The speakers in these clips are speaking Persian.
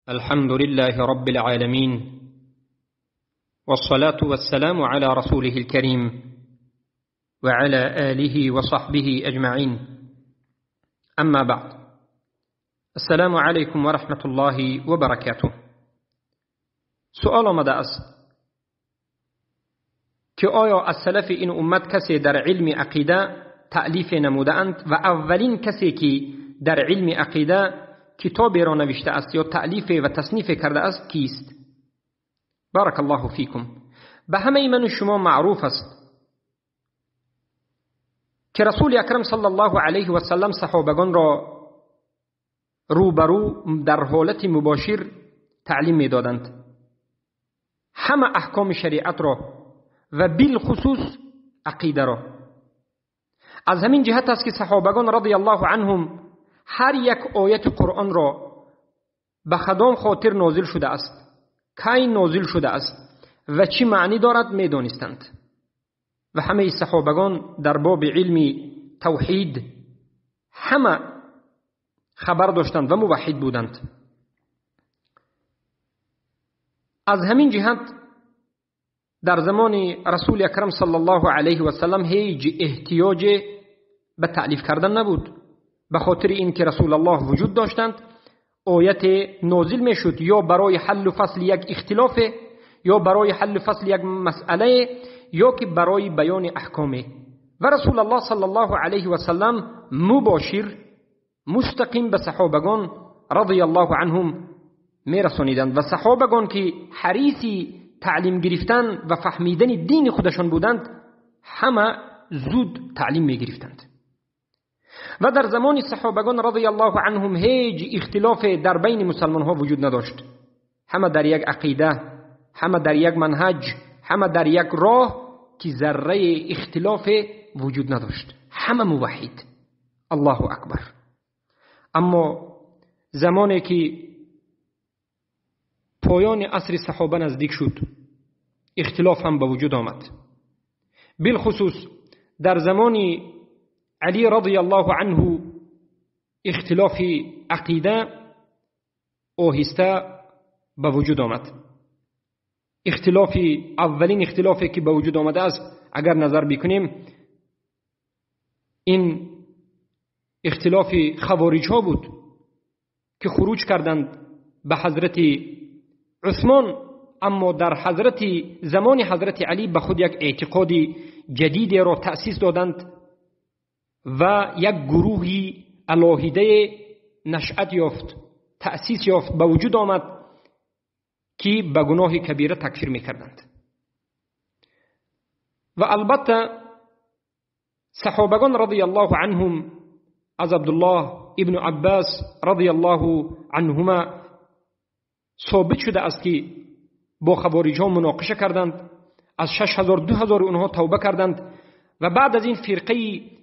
الحمد لله رب العالمين، والصلاة والسلام على رسوله الكريم وعلى آله وصحبه أجمعين. أما بعد، السلام عليكم ورحمة الله وبركاته. سؤال آمده است که آیا از سلف این امت کسی در علم عقیده تألیف نمودند و اولین کسی که در علم عقیده کتابی را نوشته است یا تألیف و تصنیف کرده است کیست؟ بارک الله فیکم. به همه من و شما معروف است که رسول اکرم صلی الله علیه و سلم صحابگان را روبرو در حالت مباشر تعلیم می دادند. همه احکام شریعت را و بالخصوص عقیده را. از همین جهت است که صحابگان رضی الله عنهم هر یک آیت قرآن را به کدام خاطر نازل شده است، کی نازل شده است و چی معنی دارد می دانستند. و همه صحابگان در باب علم توحید همه خبر داشتند و موحد بودند. از همین جهت در زمان رسول اکرم صلی الله علیه و سلم هیچ احتیاج به تألیف کردن نبود، به خاطر این که رسول الله وجود داشتند. آیت نازل می شد یا برای حل و فصل یک اختلاف، یا برای حل و فصل یک مسئله، یا که برای بیان احکامه. و رسول الله صلی الله علیه و سلم مباشر مستقیم به صحابگان رضی الله عنهم می رسانیدند. و صحابگان که حریصی تعلیم گرفتن و فهمیدن دین خودشان بودند همه زود تعلیم می گرفتند. و در زمان صحابگان رضی الله عنهم هیچ اختلاف در بین مسلمان ها وجود نداشت. همه در یک عقیده، همه در یک منهج، همه در یک راه که ذره اختلاف وجود نداشت. همه موحد. الله اکبر. اما زمانی که پایان عصر صحابه نزدیک شد، اختلاف هم به وجود آمد. بالخصوص در زمان علی رضی الله عنه اختلاف عقیده آهسته به وجود آمد. اولین اختلافی که به وجود آمده است اگر نظر بکنیم، این اختلاف خوارج ها بود که خروج کردند به حضرت عثمان، اما در زمان حضرت علی به خود یک اعتقاد جدید را تأسیس دادند و یک گروهی علاهیده نشأت یافت، تأسیس یافت، به وجود آمد که به گناه کبیره تکفیر میکردند. و البته صحابگان رضی الله عنهم از عبدالله ابن عباس رضی الله عنهما ثابت شده است که با خوارج ها مناقشه کردند، از 6000 2000 اونها توبه کردند و بعد از این فرقه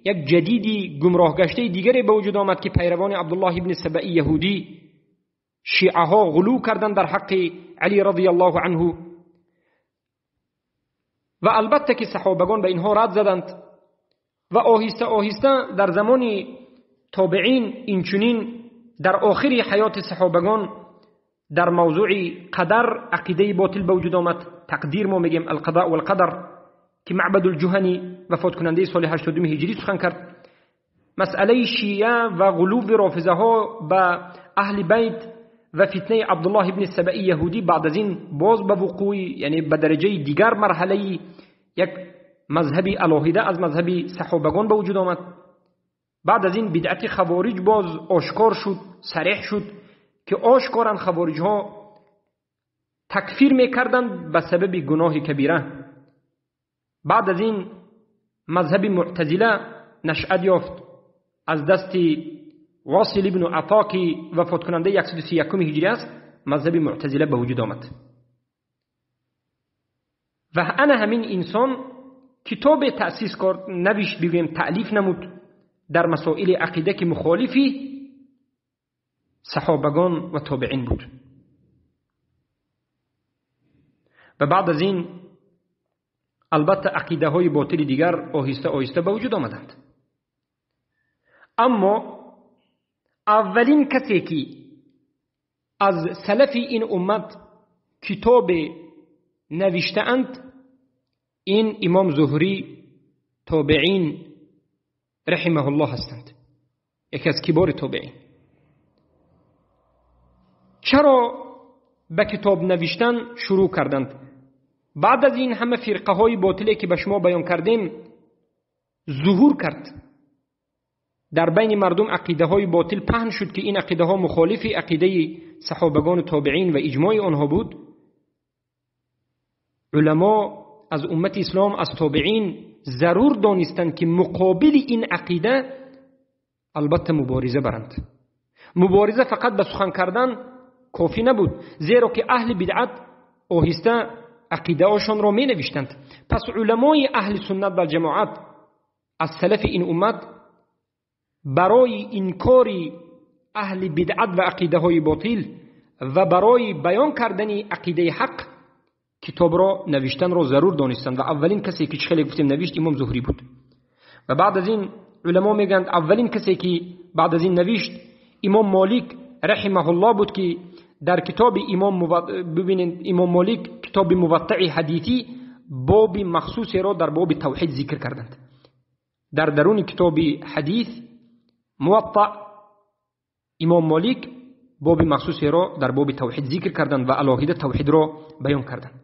یک جدیدی گمراه گشته دیگری به وجود آمد که پیروان عبدالله ابن سبعی یهودی، شیعه ها غلو کردند در حق علی رضی الله عنه. و البته که صحابگان به اینها رد زدند و آهسته آهسته در زمان تابعین اینچنین در آخر حیات صحابگان در موضوع قدر عقیده باطل به وجود آمد. تقدیر ما میگیم القضاء والقدر که معبد الجهنی وفات کننده سال 82 هجری سخن کرد. مسئله شیعه و غلو رافضه ها به اهل بیت و فتنه عبدالله ابن سبعی یهودی بعد از این باز به وقوع، یعنی به درجه دیگر مرحله یک مذهب الهیده از مذهب صحابگان به وجود آمد. بعد از این بدعت خوارج باز آشکار شد، صریح شد که آشکارا خوارج ها تکفیر میکردند به سبب گناه کبیره. بعد از این مذهب معتزله نشأت یافت از دست واصل ابن عطا که وفات کننده 131 هجری است. مذهب معتزله به وجود آمد و انا همین انسان کتاب تأسیس کرد، نوشت، بگویم تألیف نمود در مسائل عقیده که مخالفی صحابگان و تابعین بود. و بعد از این البته عقیده های باطل دیگر آهسته آهسته به وجود آمدند. اما اولین کسی که از سلف این امت کتاب نوشته اند این امام زهری تابعین رحمه الله هستند، یکی از کبار تابعین. چرا به کتاب نوشتن شروع کردند؟ بعد از این همه فرقه های باطلی که به شما بیان کردیم ظهور کرد، در بین مردم عقیده های باطل پهن شد که این عقیده ها مخالف عقیده صحابگان تابعین و اجماع آنها بود. علما از امت اسلام از تابعین ضرور دانستند که مقابل این عقیده البته مبارزه برند. مبارزه فقط به سخن کردن کافی نبود، زیرا که اهل بدعت آهسته عقیده هاشان را می نوشتند. پس علمای اهل سنت و جماعت از سلف این امت برای انکار اهل بدعت و عقیده های باطل و برای بیان کردن عقیده حق کتاب را نوشتن را ضرور دانستند و اولین کسی که خیلی گفتیم نوشت امام زهری بود. و بعد از این علما میگند اولین کسی که بعد از این نوشت امام مالک رحمه الله بود که در کتاب ببینید امام مالک کتاب موطع حدیثی باب مخصوصی را در باب توحید ذکر کردند. در درون کتاب حدیث موطع امام مالک باب مخصوصی را در باب توحید ذکر کردند و علاهده توحید را بیان کردند.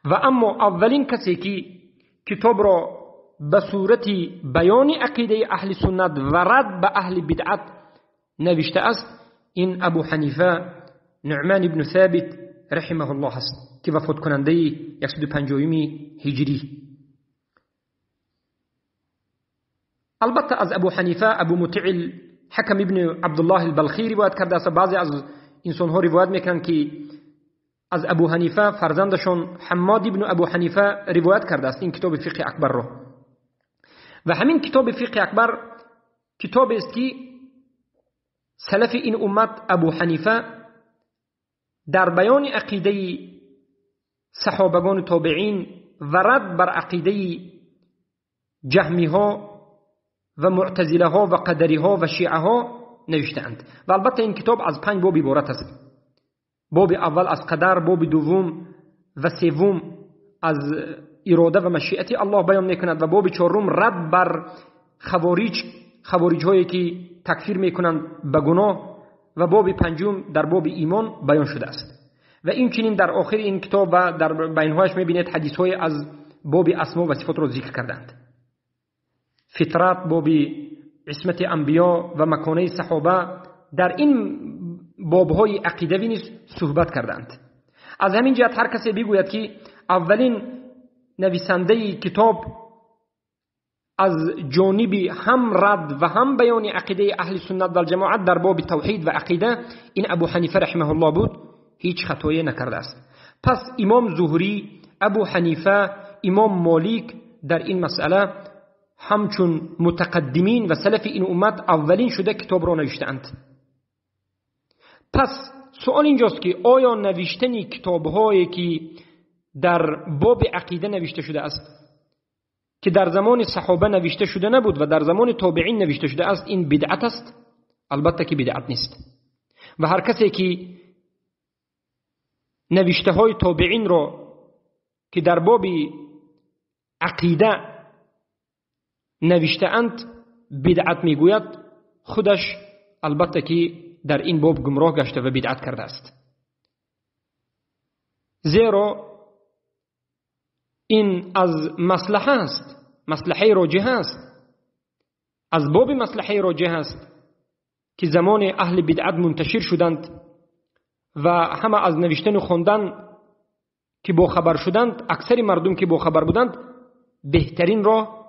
و اما اولین کسی که کتاب را به صورت بیان عقیده اهل سنت و رد به اهل بدعت نوشته است این ابو حنیفه نعمان ابن ثابت رحمه الله است که وفات کننده 150 هجری. البته از ابو حنیفه ابو مطیع حکم ابن عبدالله البلخی روایت کرده است. بعضی از انسان ها روایت میکنند که از ابو حنیفه فرزندشون حماد ابن ابو حنیفه روایت کرده است این کتاب فقه اکبر را. و همین کتاب فقه اکبر کتاب است که سلف این امت ابو حنیفه در بیان عقیده صحابگان تابعین و رد بر عقیده جهمی ها و معتزله ها و قدری ها و شیعه ها نوشتند. و البته این کتاب از 5 باب عبارت است. باب اول از قدر، باب دوم و سوم از اراده و مشیت الله بیان میکند و باب چهارم رد بر خوارج هایی که تکفیر میکنند به گناه و باب پنجم در باب ایمان بیان شده است. و این چنین در آخر این کتاب و در بینهایش میبینید حدیث های از باب اسما و صفات را ذکر کردند. فطرت، باب عصمت انبیا و مکانه صحابه در این بابهای عقیدوی نیز صحبت کردند. از همین جهت هر کسی بگوید که اولین نویسنده کتاب از جانب هم رد و هم بیان عقیده اهل سنت و جماعت در باب توحید و عقیده این ابو حنیفه رحمه الله بود، هیچ خطایی نکرده است. پس امام زهری، ابو حنیفه، امام مالک در این مسئله همچون متقدمین و سلف این امت اولین شده کتاب را نوشتند. پس سوال اینجاست که آیا نوشتن کتاب‌هایی که در باب عقیده نوشته شده است که در زمان صحابه نوشته شده نبود و در زمان تابعین نوشته شده است این بدعت است؟ البته که بدعت نیست. و هر کسی که نوشته های تابعین را که در باب عقیده نوشته اند بدعت میگوید خودش البته که در این باب گمراه گشته و بدعت کرده است. زیرا این از مصلحه است، مصلحه راجح است، از باب مصلحه راجح است که زمان اهل بدعت منتشر شدند و همه از نوشتن و خواندن که با خبر شدند، اکثر مردم که با خبر بودند بهترین راه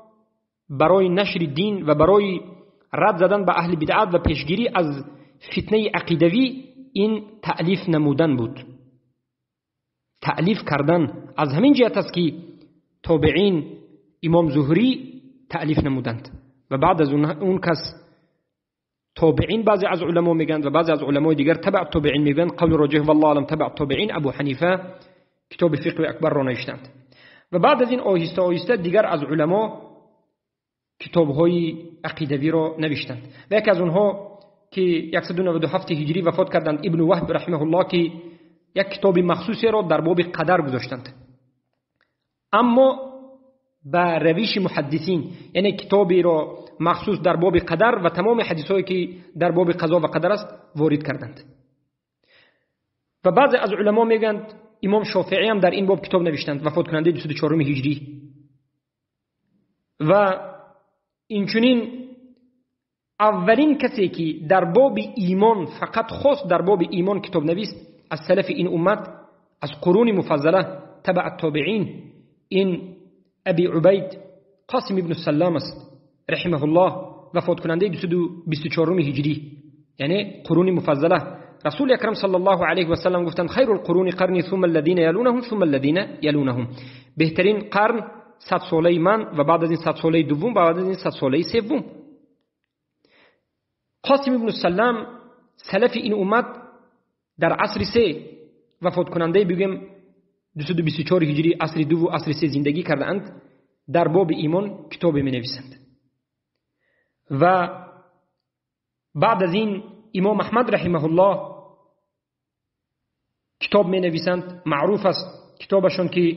برای نشر دین و برای رد زدن به اهل بدعت و پیشگیری از فتنه عقیدوی این تألیف نمودن بود، تألیف کردن. از همین جهت است که تابعین امام زهری تألیف نمودند و بعد از اون کس تابعین بعضی از علما میگند و بعضی از علمای دیگر تبع تابعین میگند. قول راجح والله علم تبع تابعین ابو حنیفه کتاب فقه اکبر را نوشتند و بعد از این آهسته آهسته دیگر از علما کتاب‌های عقیدوی را نوشتند و یکی از اونها که 197 هجری وفات کردند، ابن وهب رحمه الله، که یک کتاب مخصوصی را در باب قدر گذاشتند. اما به روش محدثین، یعنی کتابی را مخصوص در باب قدر و تمام حدیثایی که در باب قضا و قدر است وارد کردند. و بعضی از علما میگند امام شافعی هم در این باب کتاب نوشتند، وفات کننده 204 هجری. و اینچنین اولین کسی که در باب ایمان، فقط خاص در باب ایمان کتاب نویست از سلف این امت، از قرون مفضله تبع التابعین، این ابی عبید قاسم ابن السلام است رحمه الله، وفات کننده 224 هجری، یعنی قرون مفضله. رسول اکرم صلی الله علیه و سلم گفتند خیر القرون قرنی ثم الذين يلونهم ثم الذين يلونهم، بهترین قرن 100 ساله من و بعد از این 100 ساله دوم و بعد از این 100 ساله سوم. قاسم ابن السلام سلف این امت در عصر 3 وفات کننده بگیم 224 هجری، عصر 2 و عصر 3 زندگی کرده اند، در باب ایمان کتاب می نویسند. و بعد از این امام احمد رحمه الله کتاب می نویسند، معروف است کتابشون که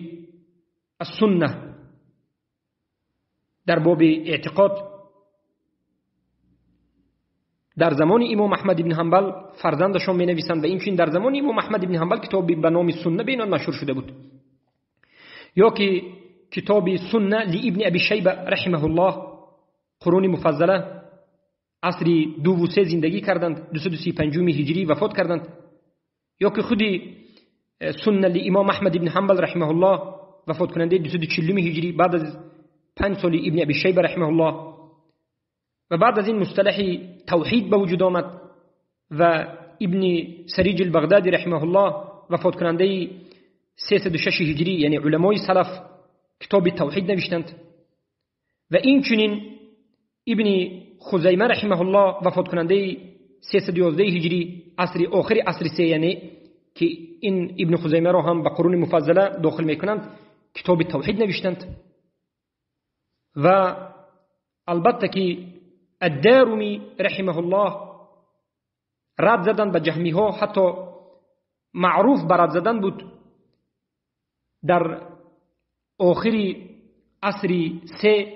السنه در باب اعتقاد. در زمان امام احمد ابن حنبل فرزندشون می نویسند و اینچنین در زمان امام احمد ابن حنبل کتابی به نام سنه بینان مشهور شده بود، یا که کتاب سنه لابن ابی شیبه رحمه الله، قرون مفضله عصر 2 و 3 زندگی کردند، 235 هجری وفات کردند. یا که خودی سنه لامام احمد ابن حنبل رحمه الله، وفات کننده 240 هجری، بعد از 5 سال ابن ابی شیبه رحمه الله. و بعد از این مصطلح توحید به وجود آمد و ابن سریج البغدادی رحمه الله، وفات کننده 306 هجری، یعنی علمای سلف کتاب توحید نوشتند. و این چنین ابن خزیمه رحمه الله، وفات کننده 311 هجری، عصر آخر عصر 3، یعنی که این ابن خزیمه را هم به قرون مفضله داخل میکنند، کتاب توحید نوشتند. و البته که الدارمی رحمه الله رد زدن به جهمی ها، حتی معروف به رد زدن بود. در آخر عصر 3،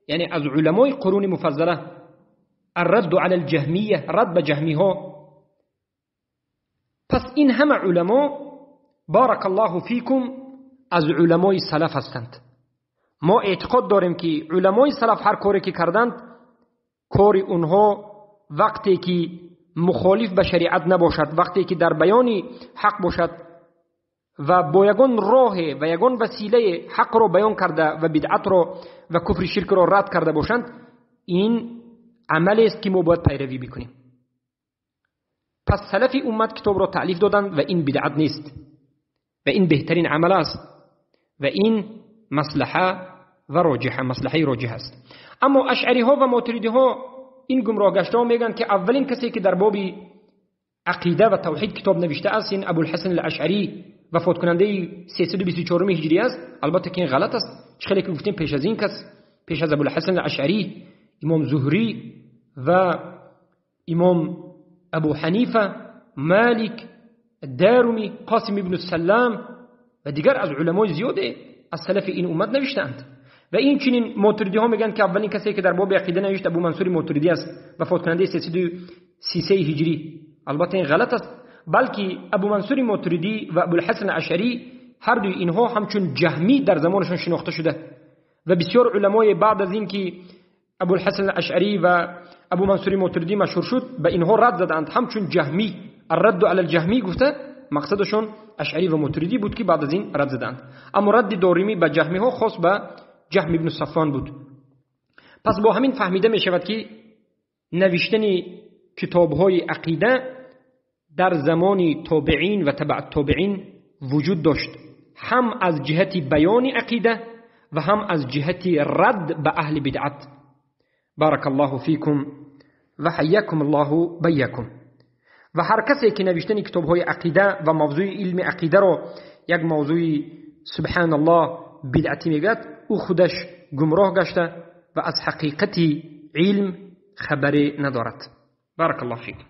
یعنی از علمای قرون مفضله، الرد علی الجهمیه، رد به جهمی ها. پس این همه علما بارک الله فیکم از علمای سلف هستند. ما اعتقاد داریم که علمای سلف هر کاری که کردند، کار اونها وقتی که مخالف به شریعت نباشد، وقتی که در بیان حق باشد و با یگان راه و یگان وسیله حق را بیان کرده و بدعت را و کفر شرک را رد کرده باشند، این عملی است که ما باید پیروی بکنیم. پس سلف امت کتاب را تألیف دادند و این بدعت نیست و این بهترین عمل است و این مصلحه و راجحه، مصلحه راجحه است. اما اشعری ها و ماتریدی ها این گمراه گشته ها میگن که اولین کسی که در باب عقیده و توحید کتاب نوشته است این ابوالحسن الاشعری، وفات کننده 324 هجری است. البته که این غلط است، چه خیلی که گفتیم پیش از این کس، پیش از ابوالحسن الاشعری امام زهری و امام ابو حنیفه، مالک، الدارمی، قاسم ابن السلام و دیگر از علمای زیاده از سلف این امت نوشتند. و این چنین ماتریدی ها میگن که اولین کسی که در باب عقیده نوشت ابو منصور ماتریدی است، وفات کننده 333 هجری. البته این غلط است، بلکه ابو منصور ماتریدی و ابوالحسن الاشعری هر دوی اینها همچون جهمی در زمانشان شناخته شده و بسیار علمای بعد از این که ابوالحسن الاشعری و ابو منصور ماتریدی مشهور شد به اینها رد زدند، همچون جهمی، الرد علی الجهمی گفته، مقصدشون اشعری و ماتریدی بود که بعد از این رد زدند. اما رد دارمی به جهمی ها خاص به جهم ابن صفوان بود. پس با همین فهمیده می شود که نوشتن کتاب های عقیده در زمان تابعین و تبع التابعین وجود داشت، هم از جهت بیان عقیده و هم از جهت رد به اهل بدعت. بارک الله فیکم و حیاکم الله بیاکم. و هر کسی که نوشتن کتاب های عقیده و موضوع علم عقیده را یک موضوع سبحان الله بدعتی میگد، او خودش گمراه گشته و از حقیقت علم خبری ندارد. بارک الله فیکم.